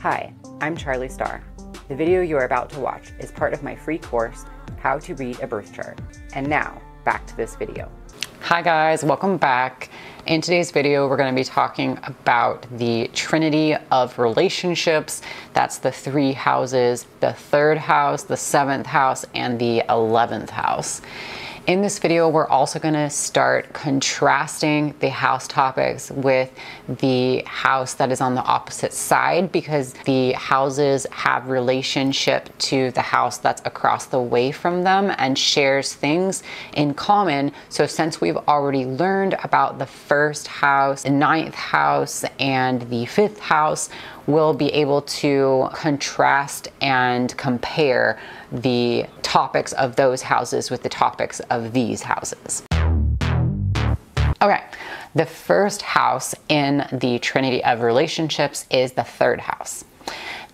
Hi, I'm Charlie Starr. The video you are about to watch is part of my free course, How to Read a Birth Chart. And now, back to this video. Hi guys, welcome back. In today's video, we're going to be talking about the Trinity of relationships. That's the three houses, the third house, the seventh house, and the 11th house. In this video, we're also going to start contrasting the house topics with the house that is on the opposite side, because the houses have relationship to the house that's across the way from them and shares things in common. So since we've already learned about the first house, the ninth house, and the fifth house, we'll be able to contrast and compare the topics of those houses with the topics of these houses. Okay, the first house in the Trinity of relationships is the third house.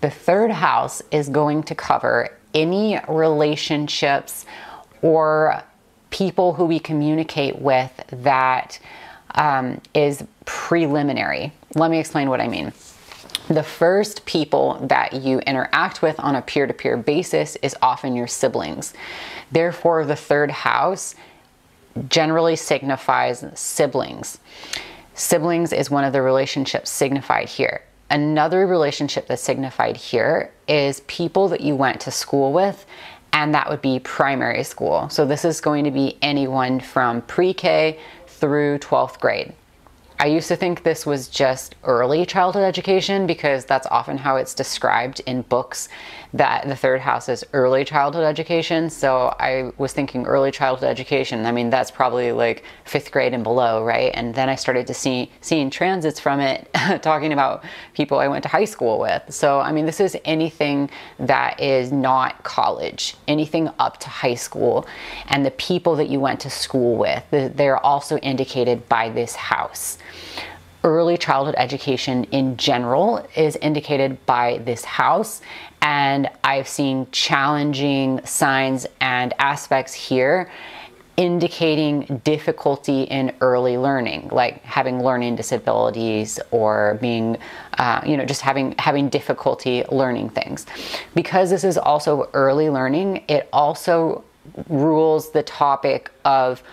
The third house is going to cover any relationships or people who we communicate with that is preliminary. Let me explain what I mean. The first people that you interact with on a peer-to-peer basis is often your siblings. Therefore, the third house generally signifies siblings. Siblings is one of the relationships signified here. Another relationship that's signified here is people that you went to school with, and that would be primary school. So this is going to be anyone from pre-K through 12th grade. I used to think this was just early childhood education because that's often how it's described in books, that the third house is early childhood education. So I was thinking early childhood education, I mean, that's probably like 5th grade and below, right? And then I started to seeing transits from it talking about people I went to high school with. So, I mean, this is anything that is not college, anything up to high school. And the people that you went to school with, they're also indicated by this house. Early childhood education in general is indicated by this house, and I've seen challenging signs and aspects here indicating difficulty in early learning, like having learning disabilities or being, just having difficulty learning things. Because this is also early learning, it also rules the topic of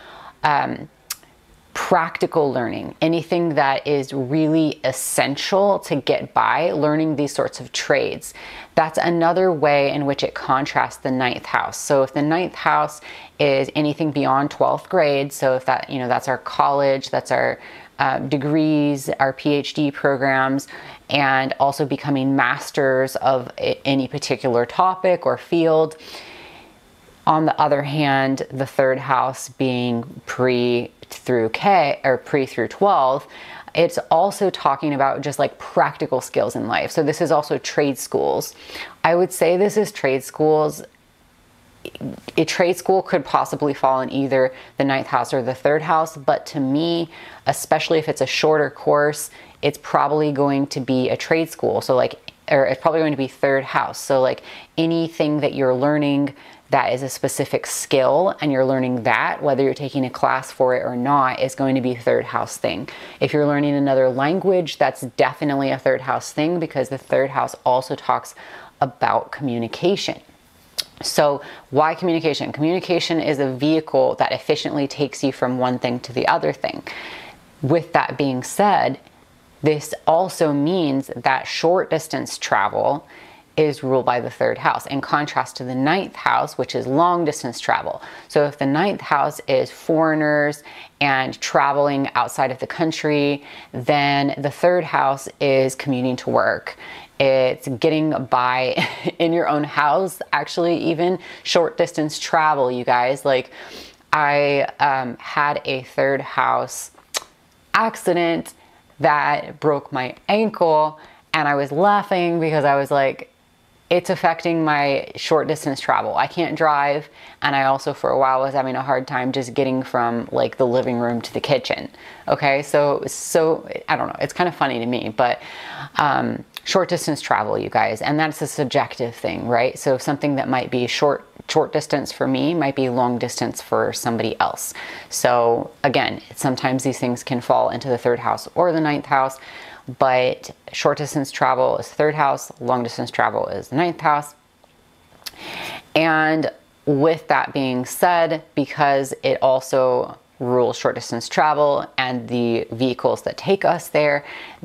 practical learning, anything that is really essential to get by, learning these sorts of trades. That's another way in which it contrasts the ninth house. So if the ninth house is anything beyond 12th grade, so if that, that's our college, that's our degrees, our PhD programs, and also becoming masters of any particular topic or field. On the other hand, the third house being pre through 12, it's also talking about just like practical skills in life. So this is also trade schools. I would say this is trade schools. A trade school could possibly fall in either the ninth house or the third house, but to me, especially if it's a shorter course, it's probably going to be a trade school. So it's probably going to be third house. So like anything that you're learning that is a specific skill and you're learning that, whether you're taking a class for it or not, is going to be a third house thing. If you're learning another language, that's definitely a third house thing, because the third house also talks about communication. So why communication? Communication is a vehicle that efficiently takes you from one thing to the other thing. With that being said, this also means that short distance travel is ruled by the third house, in contrast to the ninth house, which is long distance travel. So if the ninth house is foreigners and traveling outside of the country, then the third house is commuting to work. It's getting by in your own house, actually even short distance travel, you guys. Like I had a third house accident that broke my ankle, and I was laughing because I was like, it's affecting my short distance travel. I can't drive, and I also for a while was having a hard time just getting from like the living room to the kitchen. Okay, so I don't know, it's kind of funny to me, but short distance travel, you guys, and that's a subjective thing, right? So something that might be short distance for me might be long distance for somebody else. So again, sometimes these things can fall into the third house or the ninth house. but short distance travel is 3rd house, long distance travel is the 9th house. And with that being said, because it also rules short distance travel and the vehicles that take us there,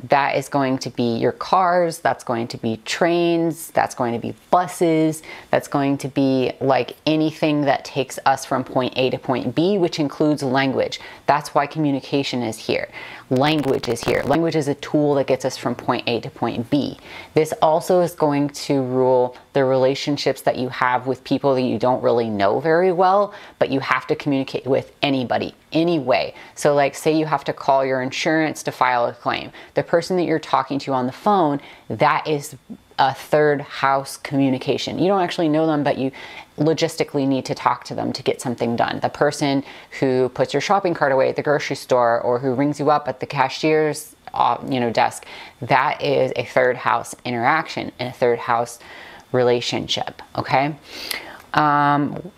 that is going to be your cars, that's going to be trains, that's going to be buses, that's going to be like anything that takes us from point A to point B, which includes language. That's why communication is here. Language is here. Language is a tool that gets us from point A to point B. This also is going to rule the relationships that you have with people that you don't really know very well, but you have to communicate with anybody, anyway. So like, say you have to call your insurance to file a claim. The person that you're talking to on the phone, that is a 3rd house communication. You don't actually know them, but you logistically need to talk to them to get something done. The person who puts your shopping cart away at the grocery store or who rings you up at the cashier's desk, that is a 3rd house interaction and a 3rd house relationship. Okay.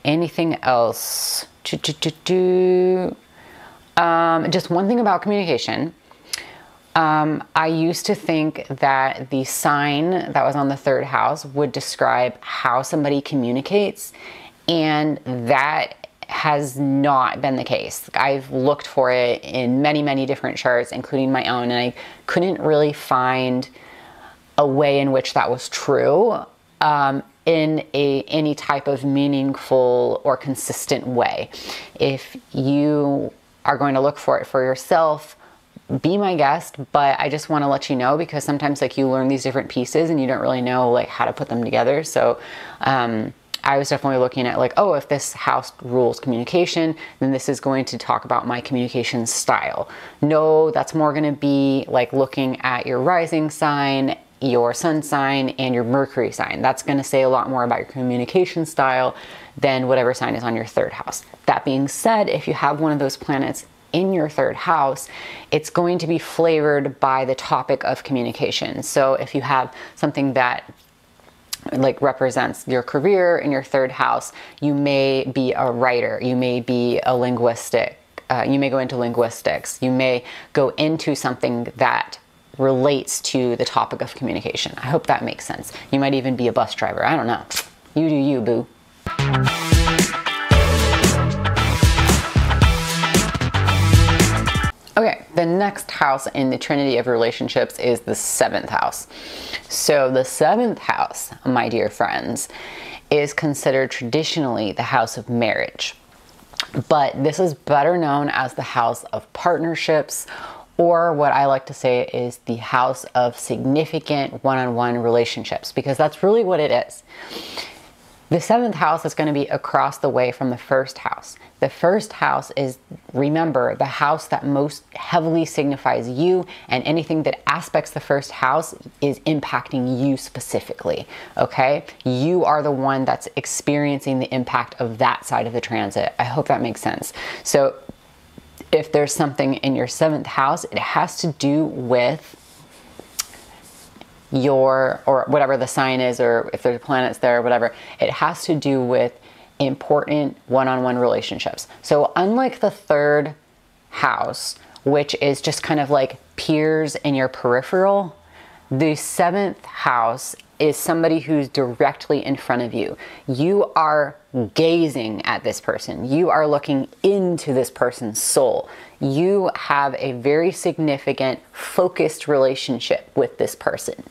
Anything else? Just one thing about communication. I used to think that the sign that was on the 3rd house would describe how somebody communicates, and that has not been the case. I've looked for it in many, many different charts, including my own, and I couldn't really find a way in which that was true in any type of meaningful or consistent way. If you are going to look for it for yourself, be my guest, but I just want to let you know, because sometimes like you learn these different pieces and you don't really know like how to put them together. So I was definitely looking at like, oh, if this house rules communication, then this is going to talk about my communication style. No, that's more going to be like looking at your rising sign, your sun sign, and your Mercury sign. That's going to say a lot more about your communication style than whatever sign is on your 3rd house. That being said, if you have one of those planets in your 3rd house, it's going to be flavored by the topic of communication. So if you have something that like represents your career in your 3rd house, you may be a writer, you may be a linguistic, you may go into linguistics, you may go into something that relates to the topic of communication. I hope that makes sense. You might even be a bus driver. I don't know. You do you, boo. Okay, the next house in the Trinity of relationships is the 7th house. So the 7th house, my dear friends, is considered traditionally the house of marriage. But this is better known as the house of partnerships, or what I like to say is the house of significant one-on-one relationships, because that's really what it is. The 7th house is going to be across the way from the 1st house. The 1st house is, remember, the house that most heavily signifies you, and anything that aspects the 1st house is impacting you specifically, okay? You are the one that's experiencing the impact of that side of the transit. I hope that makes sense. So if there's something in your 7th house, it has to do with your, or whatever the sign is, or if there's planets there or whatever, it has to do with important one-on-one relationships. So unlike the 3rd house, which is just kind of like peers in your peripheral, the 7th house is somebody who's directly in front of you. You are gazing at this person. You are looking into this person's soul. You have a very significant, focused relationship with this person.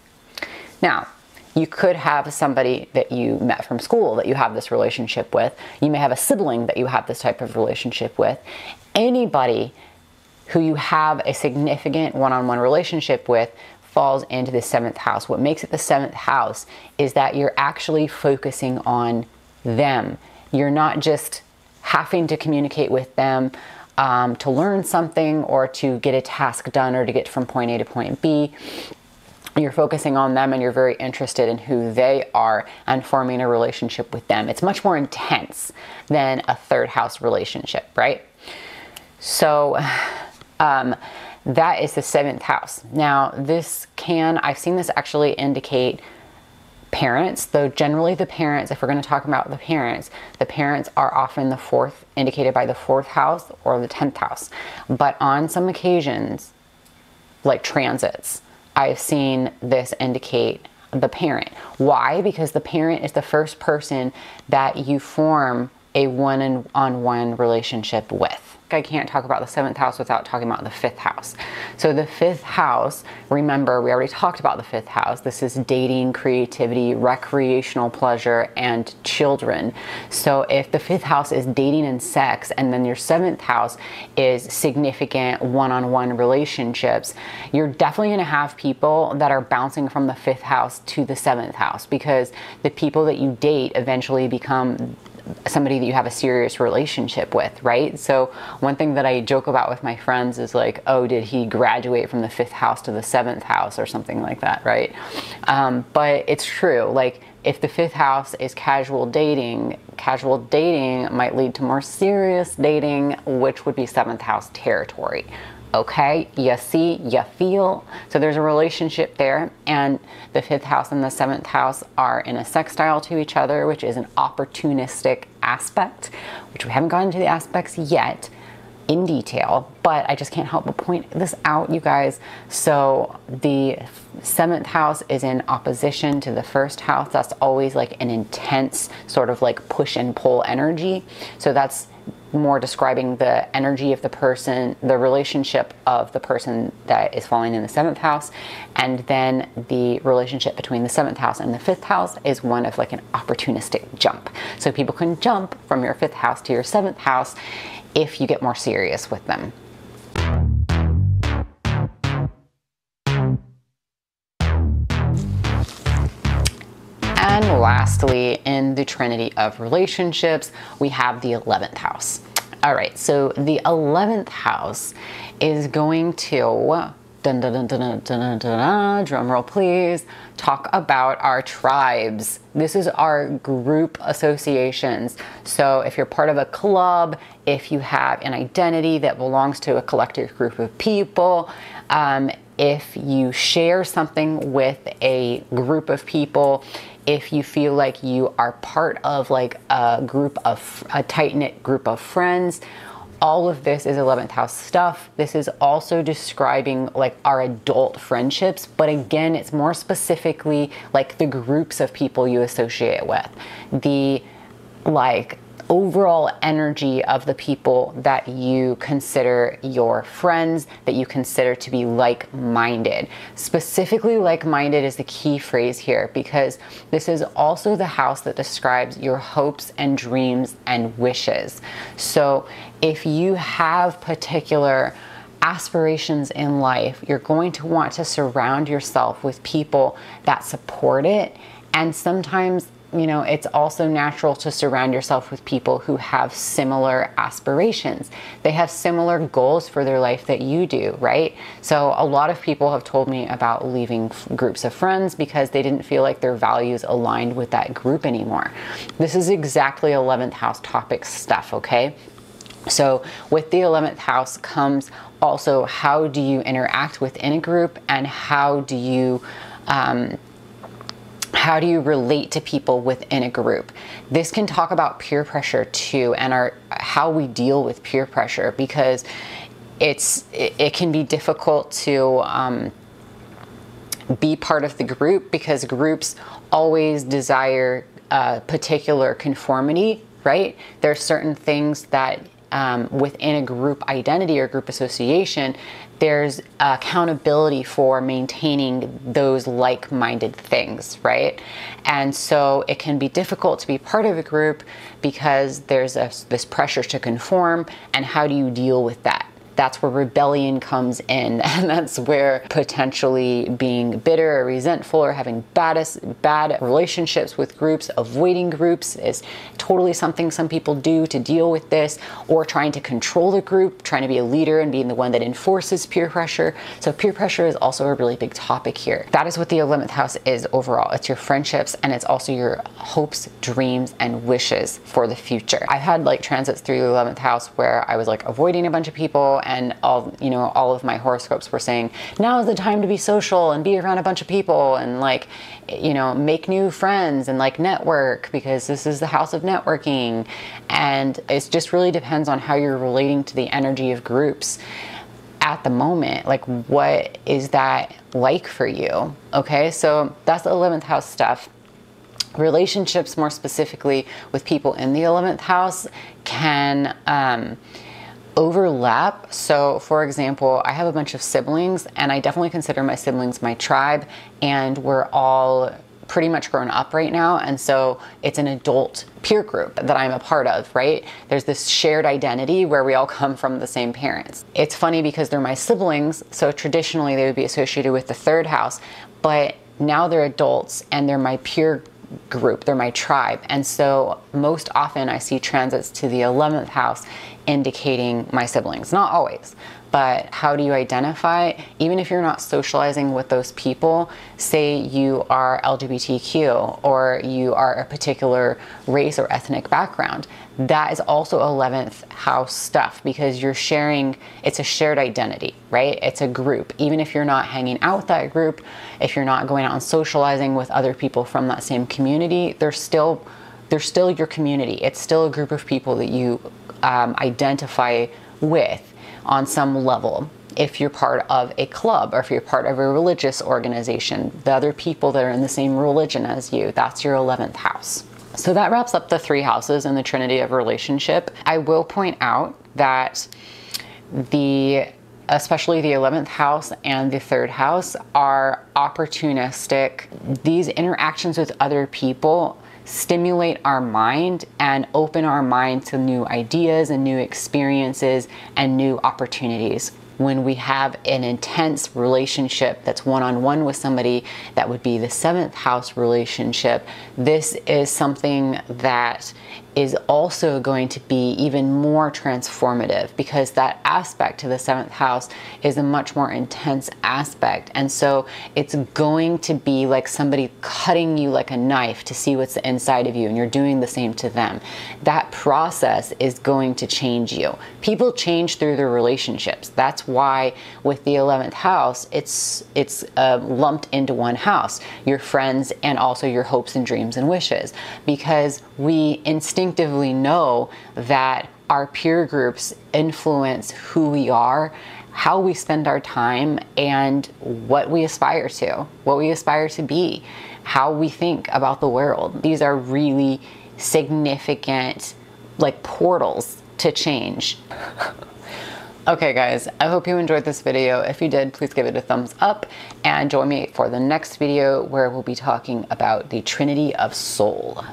Now, you could have somebody that you met from school that you have this relationship with. You may have a sibling that you have this type of relationship with. Anybody who you have a significant one-on-one relationship with falls into the 7th house. What makes it the 7th house is that you're actually focusing on them. You're not just having to communicate with them to learn something or to get a task done or to get from point A to point B. You're focusing on them and you're very interested in who they are and forming a relationship with them. It's much more intense than a 3rd house relationship, right? So that is the 7th house. Now I've seen this actually indicate parents, though generally the parents, if we're going to talk about the parents are often indicated by the 4th house or the 10th house. But on some occasions, like transits, I've seen this indicate the parent. Why? Because the parent is the first person that you form a one-on-one relationship with. I can't talk about the 7th house without talking about the 5th house. So the 5th house, remember, we already talked about the 5th house. This is dating, creativity, recreational pleasure, and children. So if the 5th house is dating and sex, and then your 7th house is significant one-on-one relationships, you're definitely going to have people that are bouncing from the 5th house to the 7th house, because the people that you date eventually become somebody that you have a serious relationship with, right? So one thing that I joke about with my friends is like, oh, did he graduate from the 5th house to the 7th house or something like that, right? But it's true. Like, if the 5th house is casual dating might lead to more serious dating, which would be 7th house territory. Okay, you see, you feel. So there's a relationship there, and the 5th house and the 7th house are in a sextile to each other, which is an opportunistic aspect, which we haven't gotten to the aspects yet in detail, but I just can't help but point this out, you guys. So the 7th house is in opposition to the 1st house. That's always like an intense sort of like push and pull energy. So that's more describing the energy of the person, the relationship of the person that is falling in the 7th house. And then the relationship between the 7th house and the 5th house is one of like an opportunistic jump. So people can jump from your 5th house to your 7th house if you get more serious with them. And lastly, in the Trinity of relationships, we have the 11th house. All right, so the 11th house is going to, drum roll please, talk about our tribes. This is our group associations. So if you're part of a club, if you have an identity that belongs to a collective group of people, if you share something with a group of people, if you feel like you are part of like a tight-knit group of friends, all of this is 11th house stuff. This is also describing like our adult friendships, but again, it's more specifically like the groups of people you associate with, the like overall energy of the people that you consider your friends, that you consider to be like-minded. Specifically, like-minded is the key phrase here, because this is also the house that describes your hopes and dreams and wishes. So if you have particular aspirations in life, you're going to want to surround yourself with people that support it. And sometimes, you know, it's also natural to surround yourself with people who have similar aspirations. They have similar goals for their life that you do, right? So a lot of people have told me about leaving groups of friends because they didn't feel like their values aligned with that group anymore. This is exactly 11th house topic stuff, okay? So with the 11th house comes also, how do you interact within a group, and how do you relate to people within a group? This can talk about peer pressure too, and how we deal with peer pressure, because it can be difficult to be part of the group, because groups always desire particular conformity, right? There are certain things that within a group identity or group association, there's accountability for maintaining those like-minded things, right? And so it can be difficult to be part of a group because there's this pressure to conform, and how do you deal with that? That's where rebellion comes in, and that's where potentially being bitter or resentful or having bad relationships with groups, avoiding groups is totally something some people do to deal with this, or trying to control the group, trying to be a leader and being the one that enforces peer pressure. So peer pressure is also a really big topic here. That is what the 11th house is overall. It's your friendships, and it's also your hopes, dreams, and wishes for the future. I've had like transits through the 11th house where I was like avoiding a bunch of people, and all of my horoscopes were saying, now is the time to be social and be around a bunch of people and like, make new friends and like network, because this is the house of networking. And it just really depends on how you're relating to the energy of groups. at the moment. Like, what is that like for you? Okay, so that's the 11th house stuff. Relationships, more specifically with people in the 11th house, can overlap. So for example, I have a bunch of siblings, and I definitely consider my siblings my tribe, and we're all pretty much grown up right now. And so it's an adult peer group that I'm a part of, right? There's this shared identity where we all come from the same parents. It's funny because they're my siblings, so traditionally they would be associated with the 3rd house, but now they're adults and they're my peer group, they're my tribe. And so most often I see transits to the 11th house indicating my siblings. Not always, but how do you identify? Even if you're not socializing with those people, say you are LGBTQ or you are a particular race or ethnic background, that is also 11th house stuff, because you're sharing, it's a shared identity, right? It's a group. Even if you're not hanging out with that group, if you're not going out and socializing with other people from that same community, they're still your community. It's still a group of people that you identify with on some level. If you're part of a club, or if you're part of a religious organization, the other people that are in the same religion as you, that's your 11th house. So that wraps up the 3 houses in the Trinity of relationship. I will point out that especially the 11th house and the 3rd house are opportunistic. These interactions with other people stimulate our mind and open our mind to new ideas and new experiences and new opportunities. When we have an intense relationship that's one-on-one with somebody, that would be the 7th house relationship, this is something that is also going to be even more transformative, because that aspect to the 7th house is a much more intense aspect. And so it's going to be like somebody cutting you like a knife to see what's inside of you, and you're doing the same to them. That process is going to change you. People change through their relationships. That's why with the 11th house, it's lumped into one house, your friends and also your hopes and dreams and wishes, because we instinctively know that our peer groups influence who we are, how we spend our time, and what we aspire to be, how we think about the world. These are really significant, like, portals to change. Okay guys, I hope you enjoyed this video. If you did, please give it a thumbs up and join me for the next video where we'll be talking about the Trinity of Soul.